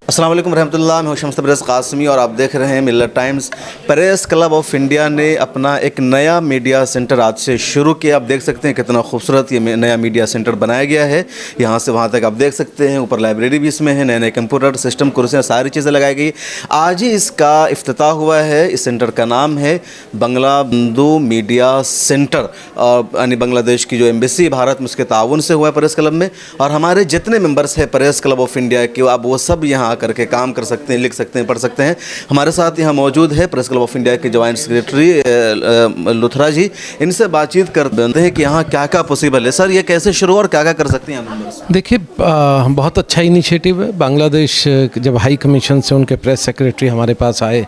अस्सलाम वालेकुम रहमतुल्लाह। मैं हूं शम्स तबरेज़ कासमी और आप देख रहे हैं मिल्लत times. Press club of India ने अपना एक नया मीडिया सेंटर आज से शुरू किया। आप देख सकते हैं कितना खूबसूरत ये नया मीडिया सेंटर बनाया गया है। यहाँ से वहाँ तक आप देख सकते हैं, ऊपर लाइब्रेरी भी इसमें है, नए नए कंप्यूटर सिस्टम, कुर्सियाँ, सारी चीज़ें लगाई गई। आज ही इसका इफ्तिताह हुआ है। इस सेंटर का नाम है बंगला-बंधु मीडिया सेंटर, और यानी बांग्लादेश की जो एम्बेसी भारत में उसके ताउन से हुआ है प्रेस क्लब में। और हमारे जितने मेंबर्स हैं प्रेस क्लब ऑफ इंडिया के, अब वो सब यहाँ करके काम कर सकते हैं, लिख सकते हैं, पढ़ सकते हैं। हमारे साथ यहाँ मौजूद है प्रेस क्लब ऑफ इंडिया के जॉइंट सेक्रेटरी लुथरा जी। इनसे बातचीत करते हैं कि यहाँ क्या क्या पॉसिबल है। सर, ये कैसे शुरू और क्या क्या कर सकते हैं मेंबर्स? देखिए, बहुत अच्छा इनिशिएटिव है। बांग्लादेश जब हाई कमीशन से उनके प्रेस सेक्रेटरी हमारे पास आए,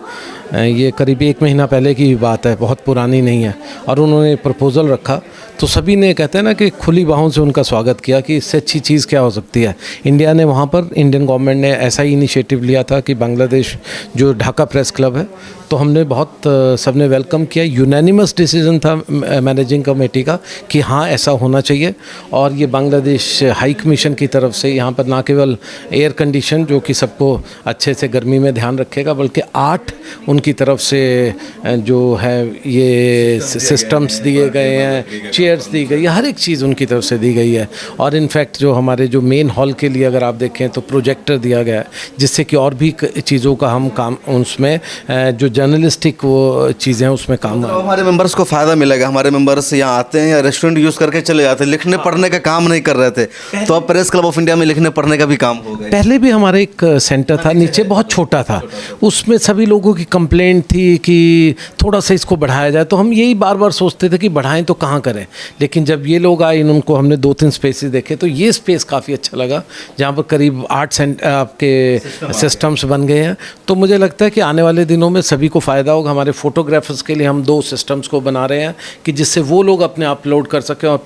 ये करीब 1 महीना पहले की बात है, बहुत पुरानी नहीं है, और उन्होंने प्रपोज़ल रखा तो सभी ने, कहते हैं ना, कि खुली बाहों से उनका स्वागत किया कि इससे अच्छी चीज़ क्या हो सकती है। इंडिया ने वहाँ पर, इंडियन गवर्नमेंट ने ऐसा ही इनिशिएटिव लिया था कि बांग्लादेश जो ढाका प्रेस क्लब है, तो हमने बहुत सबने वेलकम किया। यूनानिमस डिसीजन था मैनेजिंग कमेटी का कि हाँ, ऐसा होना चाहिए। और ये बांग्लादेश हाई कमीशन की तरफ से यहाँ पर ना केवल एयर कंडीशन, जो कि सबको अच्छे से गर्मी में ध्यान रखेगा, बल्कि 8 उनकी तरफ से जो है ये सिस्टम्स दिए गए हैं, चेयर्स दी गई है, हर एक चीज़ उनकी तरफ से दी गई है। और इनफैक्ट जो हमारे जो मेन हॉल के लिए अगर आप देखें तो प्रोजेक्टर दिया गया है, जिससे कि और भी चीज़ों का हम काम उसमें जो जर्नलिस्टिक वो चीज़ें हैं उसमें काम। तो हमारे मेंबर्स को फ़ायदा मिलेगा। हमारे मेंबर्स यहाँ आते हैं या रेस्टोरेंट यूज़ करके चले जाते हैं, लिखने पढ़ने का काम नहीं कर रहे थे, तो अब प्रेस क्लब ऑफ इंडिया में लिखने पढ़ने का भी काम हो गया। पहले भी हमारा एक सेंटर था नीचे, बहुत छोटा था, उसमें सभी लोगों की कंप्लेंट थी कि थोड़ा सा इसको बढ़ाया जाए। तो हम यही बार बार सोचते थे कि बढ़ाएं तो कहाँ करें। लेकिन जब ये लोग आए, इनको हमने 2-3 स्पेसेस देखे, तो ये स्पेस काफ़ी अच्छा लगा, जहाँ पर करीब 8 आपके सिस्टम्स बन गए हैं। तो मुझे लगता है कि आने वाले दिनों में सभी को फ़ायदा होगा। हमारे फोटोग्राफर्स के लिए हम 2 सिस्टम्स को बना रहे हैं कि जिससे वो लोग अपने अपलोड कर सकें, और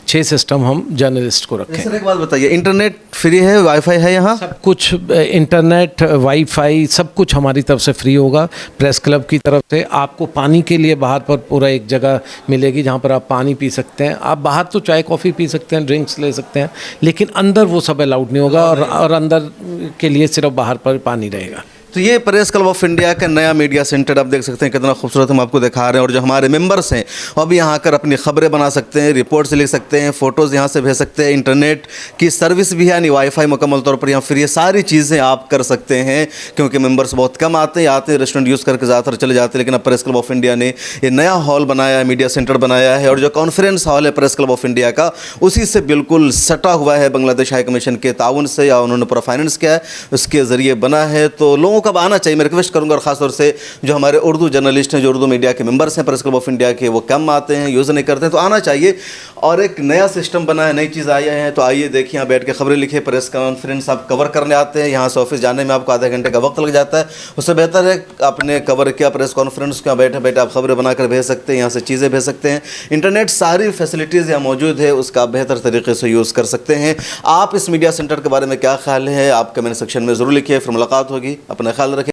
6 सिस्टम हम जर्नलिस्ट को रखें। सर, एक बात बताइए, इंटरनेट फ्री है, वाईफाई है यहाँ? सब कुछ, इंटरनेट, वाईफाई, सब कुछ हमारी तरफ से फ्री होगा। प्रेस क्लब की तरफ से आपको पानी के लिए बाहर पर पूरा एक जगह मिलेगी जहाँ पर आप पानी पी सकते हैं। आप बाहर तो चाय कॉफ़ी पी सकते हैं, ड्रिंक्स ले सकते हैं, लेकिन अंदर वो सब अलाउड नहीं होगा, और अंदर के लिए सिर्फ बाहर पर पानी रहेगा। तो ये प्रेस क्लब ऑफ इंडिया का नया मीडिया सेंटर आप देख सकते हैं, कितना खूबसूरत हम आपको दिखा रहे हैं। और जो हमारे मेंबर्स हैं वो भी यहाँ आकर अपनी खबरें बना सकते हैं, रिपोर्ट्स लिख सकते हैं, फ़ोटोज़ यहाँ से भेज सकते हैं। इंटरनेट की सर्विस भी है, यानी वाईफाई मुकम्मल तौर पर यहाँ फ्री है। सारी चीज़ें आप कर सकते हैं, क्योंकि मेंबर्स बहुत कम आते हैं, रेस्टोरेंट यूज़ करके ज़्यादातर चले जाते हैं। लेकिन अब प्रेस क्लब ऑफ इंडिया ने ये नया हॉल बनाया है, मीडिया सेंटर बनाया है, और जो कॉन्फ्रेंस हॉल है प्रेस क्लब ऑफ इंडिया का, उसी से बिल्कुल सटा हुआ है। बांग्लादेश हाई कमीशन के ताउन से, या उन्होंने पूरा फाइनेंस किया है, उसके ज़रिए बना है। तो लोगों को अब आना चाहिए। मैं करूंगा, और खासतौर से जो हमारे उर्दू जर्नलिस्ट हैं, जो उर्दू मीडिया के मेंबर्स हैं प्रेस क्लब ऑफ इंडिया के, वो कम आते हैं, यूज़ नहीं करते हैं, तो आना चाहिए। और एक नया सिस्टम बना है, नई चीज़ आई है, तो आइए देखिए, यहाँ बैठ के खबरें लिखिए। प्रेस कॉन्फ्रेंस आप कवर करने आते हैं, यहाँ से ऑफिस जाने में आपको आधे घंटे का वक्त लग जाता है, उससे बेहतर है आपने कवर किया प्रेस कॉन्फ्रेंस को, बैठे बैठे आप खबरें बनाकर भेज सकते हैं, यहाँ से चीज़ें भेज सकते हैं। इंटरनेट सारी फैसिलिटीज़ यहाँ मौजूद है, उसका आप बेहतर तरीके से यूज़ कर सकते हैं। आप इस मीडिया सेंटर के बारे में क्या ख्याल है, आप कमेंट सेक्शन में ज़रूर लिखिए। फिर मुलाकात होगी, अपना ख्याल रखें।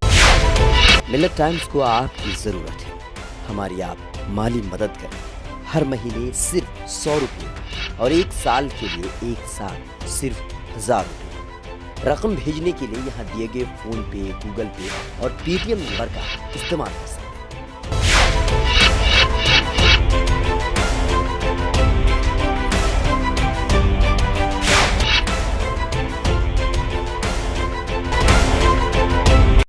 मिल्लत टाइम्स को आपकी ज़रूरत है, हमारी आप माली मदद करें। हर महीने सिर्फ 100 रुपये, और 1 साल के लिए 1 साल सिर्फ 1000 रुपये। रकम भेजने के लिए यहाँ दिए गए फ़ोन पे, गूगल पे और पेटीएम नंबर का इस्तेमाल कर सकते हैं।